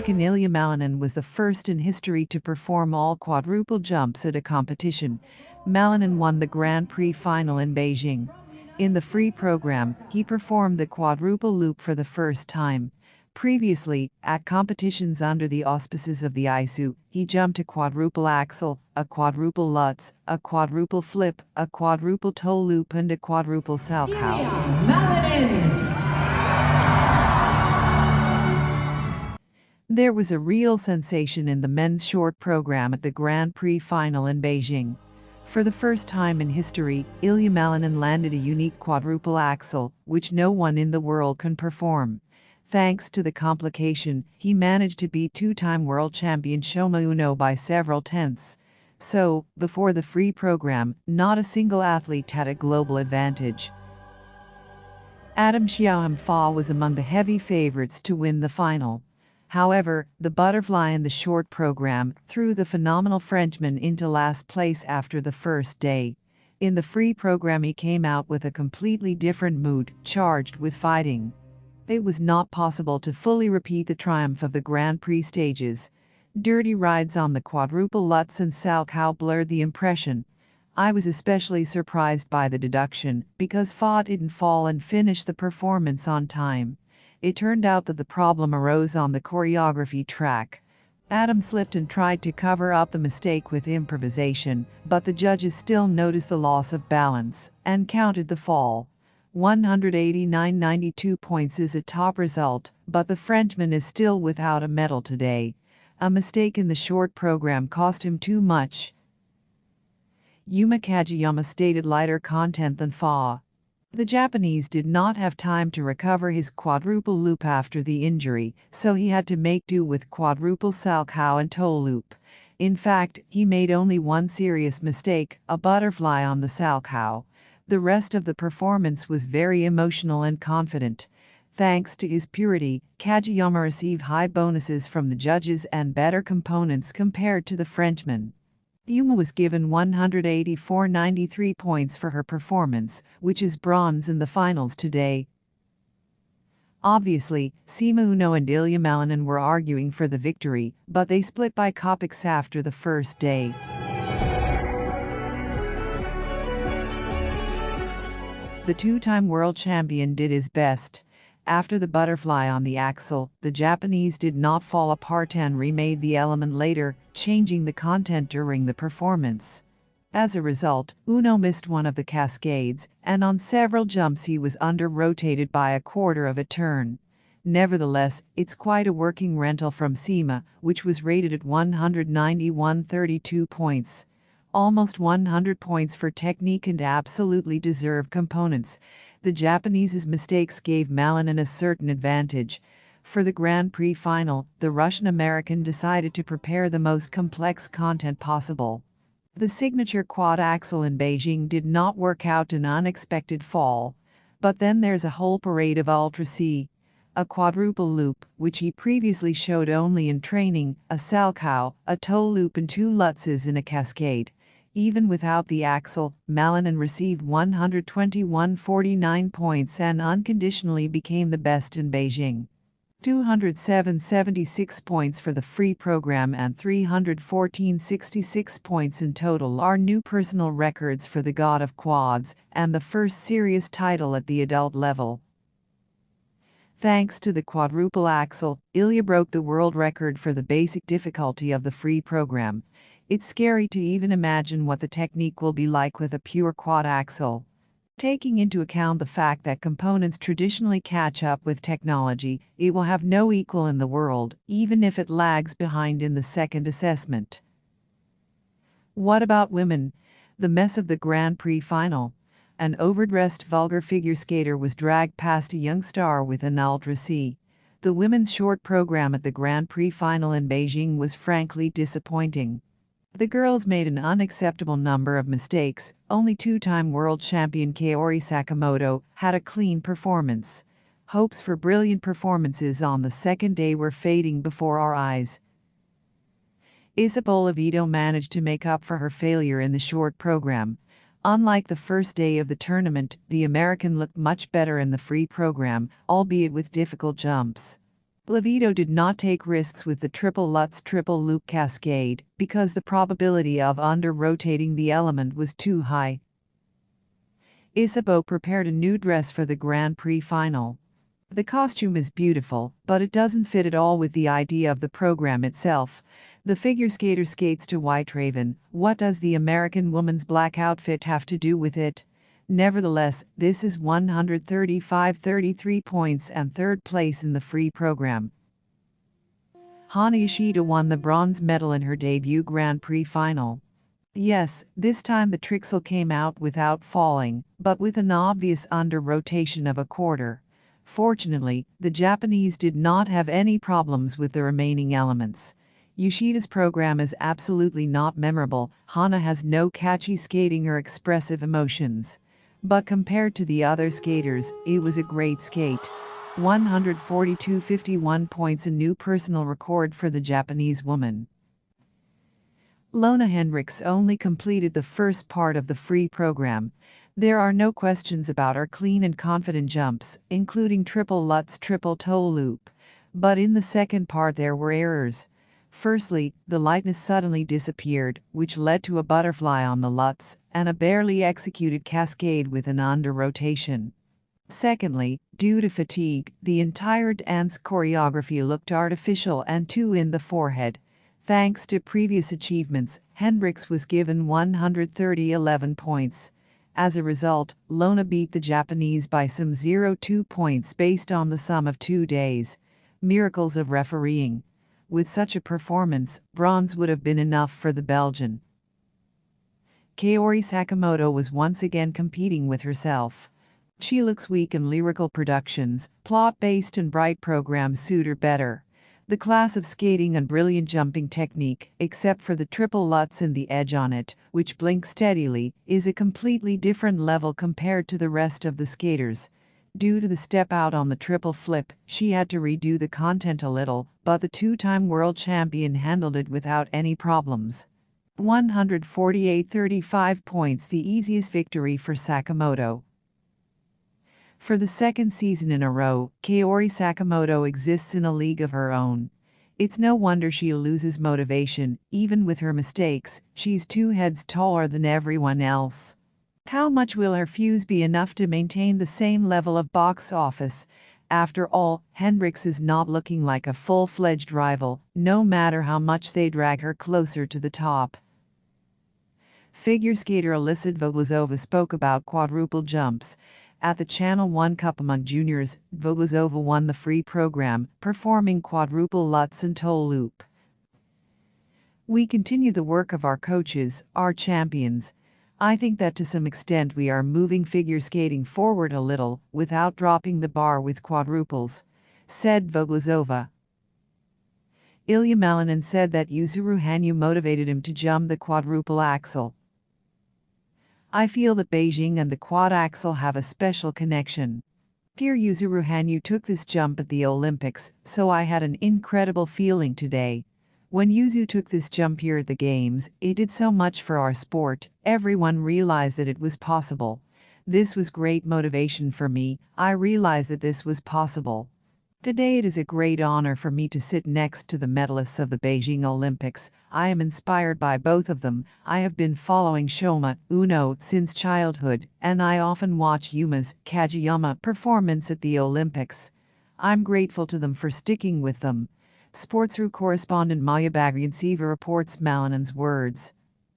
American Ilia Malinin was the first in history to perform all quadruple jumps at a competition. Malinin won the Grand Prix final in Beijing. In the free program, he performed the quadruple loop for the first time. Previously, at competitions under the auspices of the YUZURU, he jumped a quadruple axel, a quadruple lutz, a quadruple flip, a quadruple toe loop and a quadruple salchow. There was a real sensation in the men's short program at the Grand Prix final in Beijing. For the first time in history, Ilia Malinin landed a unique quadruple axel, which no one in the world can perform. Thanks to the complication, he managed to beat two-time world champion Shoma Uno by several tenths. So, before the free program, not a single athlete had a global advantage. Adam Xiaoham-Fa was among the heavy favorites to win the final. However, the butterfly in the short program threw the phenomenal Frenchman into last place after the first day. In the free program he came out with a completely different mood, charged with fighting. It was not possible to fully repeat the triumph of the Grand Prix stages. Dirty rides on the quadruple lutz and salchow blurred the impression. I was especially surprised by the deduction, because Fa didn't fall and finish the performance on time. It turned out that the problem arose on the choreography track. Adam slipped and tried to cover up the mistake with improvisation, but the judges still noticed the loss of balance and counted the fall. 189.92 points is a top result, but the Frenchman is still without a medal today. A mistake in the short program cost him too much. Yuma Kageyama stated lighter content than Fa. The Japanese did not have time to recover his quadruple loop after the injury, so he had to make do with quadruple salchow and toe loop. In fact, he made only one serious mistake, a butterfly on the salchow. The rest of the performance was very emotional and confident. Thanks to his purity, Kageyama received high bonuses from the judges and better components compared to the Frenchman. Yuma was given 184.93 points for her performance, which is bronze in the finals today. Obviously, Shoma Uno and Ilia Malinin were arguing for the victory, but they split by kopecks after the first day. The two-time world champion did his best. After the butterfly on the axle, the Japanese did not fall apart and remade the element later, changing the content during the performance. As a result, Uno missed one of the cascades, and on several jumps he was under-rotated by a quarter of a turn. Nevertheless, it's quite a working rental from Shoma, which was rated at 191.32 points. Almost 100 points for technique and absolutely deserved components. The Japanese's mistakes gave Malinin a certain advantage. For the Grand Prix final, the Russian-American decided to prepare the most complex content possible. The signature quad axel in Beijing did not work out, an unexpected fall. But then there's a whole parade of Ultra C. A quadruple loop, which he previously showed only in training, a salchow, a toe loop and two lutzes in a cascade. Even without the axle, Malinin received 121.49 points and unconditionally became the best in Beijing. 207.76 points for the free program and 314.66 points in total are new personal records for the god of quads and the first serious title at the adult level. Thanks to the quadruple axel, Ilia broke the world record for the basic difficulty of the free program. It's scary to even imagine what the technique will be like with a pure quad axle. Taking into account the fact that components traditionally catch up with technology, it will have no equal in the world, even if it lags behind in the second assessment. What about women? The mess of the Grand Prix final. An overdressed vulgar figure skater was dragged past a young star with an Ultra C. The women's short program at the Grand Prix final in Beijing was frankly disappointing. The girls made an unacceptable number of mistakes. Only two-time world champion Kaori Sakamoto had a clean performance. Hopes for brilliant performances on the second day were fading before our eyes. Isabella Vito managed to make up for her failure in the short program. Unlike the first day of the tournament, the American looked much better in the free program, albeit with difficult jumps. Levito did not take risks with the triple Lutz triple loop cascade because the probability of under-rotating the element was too high. Isabeau prepared a new dress for the Grand Prix final. The costume is beautiful, but it doesn't fit at all with the idea of the program itself. The figure skater skates to White Raven. What does the American woman's black outfit have to do with it? Nevertheless, this is 135-33 points and third place in the free program. Hana Yoshida won the bronze medal in her debut Grand Prix final. Yes, this time the Trixel came out without falling, but with an obvious under-rotation of a quarter. Fortunately, the Japanese did not have any problems with the remaining elements. Yoshida's program is absolutely not memorable. Hana has no catchy skating or expressive emotions. But compared to the other skaters, it was a great skate. 142.51 points, a new personal record for the Japanese woman. Lona Hendricks only completed the first part of the free program. There are no questions about her clean and confident jumps, including triple Lutz triple toe loop. But in the second part there were errors. Firstly, the lightness suddenly disappeared, which led to a butterfly on the Lutz and a barely executed cascade with an under-rotation. Secondly, due to fatigue, the entire dance choreography looked artificial and too in the forehead. Thanks to previous achievements, Hendricks was given 130.11 points. As a result, Lona beat the Japanese by some 0.2 points based on the sum of 2 days. Miracles of refereeing. With such a performance, bronze would have been enough for the Belgian. Kaori Sakamoto was once again competing with herself. She looks weak and lyrical productions, plot-based and bright programs suit her better. The class of skating and brilliant jumping technique, except for the triple Lutz and the edge on it, which blinks steadily, is a completely different level compared to the rest of the skaters. Due to the step out on the triple flip, she had to redo the content a little, but the two-time world champion handled it without any problems. 148.35 points, the easiest victory for Sakamoto. For the second season in a row, Kaori Sakamoto exists in a league of her own. It's no wonder she loses motivation. Even with her mistakes, she's 2 heads taller than everyone else. How much will her fuse be enough to maintain the same level of box office? After all, Hendricks is not looking like a full-fledged rival, no matter how much they drag her closer to the top. Figure skater Alyssa Dvoglazova spoke about quadruple jumps. At the Channel 1 Cup among juniors, Dvoglazova won the free program, performing quadruple Lutz and toe loop. We continue the work of our coaches, our champions. I think that to some extent we are moving figure skating forward a little, without dropping the bar with quadruples, said Dvoglazova. Ilia Malinin said that YUZURU HANYU motivated him to jump the quadruple axel. I feel that Beijing and the quad axel have a special connection. Dear YUZURU HANYU took this jump at the Olympics, so I had an incredible feeling today. When Yuzu took this jump here at the Games, it did so much for our sport. Everyone realized that it was possible. This was great motivation for me. I realized that this was possible. Today it is a great honor for me to sit next to the medalists of the Beijing Olympics. I am inspired by both of them. I have been following Shoma Uno since childhood, and I often watch Yuma's Kajiyama performance at the Olympics. I'm grateful to them for sticking with them. Sportsru correspondent Maya Bagrianseva reports Malinin's words.